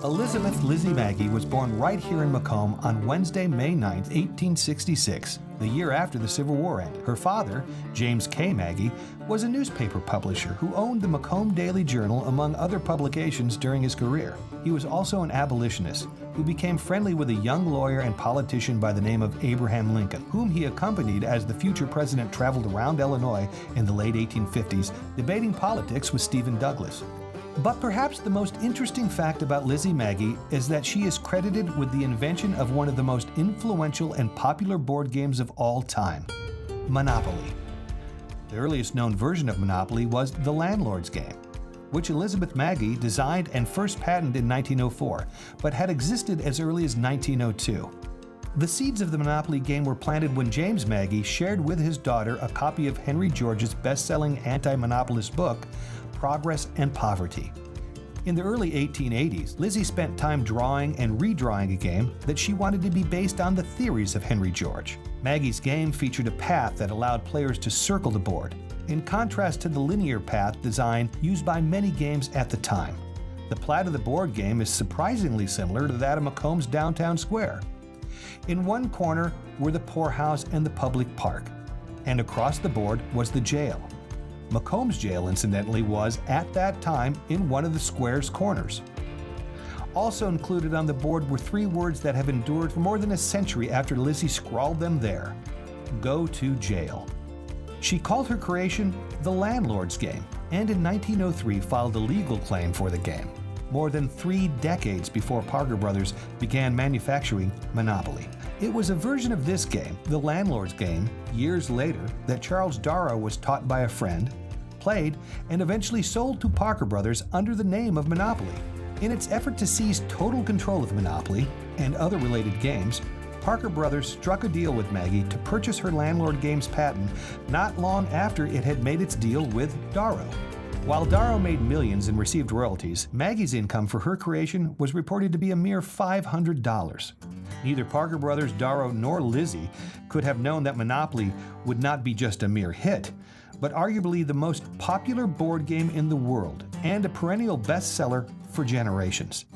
Elizabeth Lizzie Magie was born right here in Macomb on Wednesday, May 9, 1866, the year after the Civil War ended. Her father, James K. Magie, was a newspaper publisher who owned the Macomb Daily Journal among other publications during his career. He was also an abolitionist who became friendly with a young lawyer and politician by the name of Abraham Lincoln, whom he accompanied as the future president traveled around Illinois in the late 1850s, debating politics with Stephen Douglas. But perhaps the most interesting fact about Lizzie Magie is that she is credited with the invention of one of the most influential and popular board games of all time, Monopoly. The earliest known version of Monopoly was the Landlord's Game, which Elizabeth Magie designed and first patented in 1904, but had existed as early as 1902. The seeds of the Monopoly game were planted when James Magie shared with his daughter a copy of Henry George's best-selling anti-monopolist book, Progress and Poverty. In the early 1880s, Lizzie spent time drawing and redrawing a game that she wanted to be based on the theories of Henry George. Maggie's game featured a path that allowed players to circle the board, in contrast to the linear path design used by many games at the time. The plat of the board game is surprisingly similar to that of Macomb's downtown square. In one corner were the poorhouse and the public park, and across the board was the jail. Macomb's jail, incidentally, was, at that time, in one of the square's corners. Also included on the board were three words that have endured for more than a century after Lizzie scrawled them there: go to jail. She called her creation the Landlord's Game, and in 1903 filed a legal claim for the game, more than 3 decades before Parker Brothers began manufacturing Monopoly. It was a version of this game, the Landlord's Game, years later, that Charles Darrow was taught by a friend, played, and eventually sold to Parker Brothers under the name of Monopoly. In its effort to seize total control of Monopoly and other related games, Parker Brothers struck a deal with Magie to purchase her Landlord Games patent not long after it had made its deal with Darrow. While Darrow made millions and received royalties, Maggie's income for her creation was reported to be a mere $500. Neither Parker Brothers, Darrow, nor Lizzie could have known that Monopoly would not be just a mere hit, but arguably the most popular board game in the world and a perennial bestseller for generations.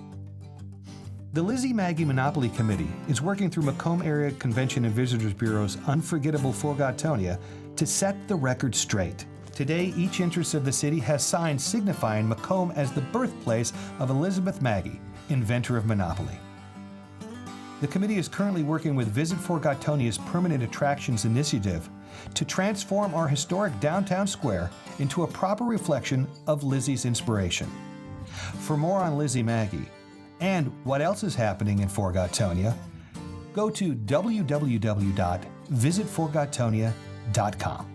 The Lizzie Magie Monopoly Committee is working through Macomb Area Convention and Visitors Bureau's Unforgettable Forgottonia to set the record straight. Today, each interest of the city has signs signifying Macomb as the birthplace of Elizabeth Magie, inventor of Monopoly. The committee is currently working with Visit Forgottonia's Permanent Attractions Initiative to transform our historic downtown square into a proper reflection of Lizzie's inspiration. For more on Lizzie Magie and what else is happening in Forgottonia, go to www.visitforgottonia.com.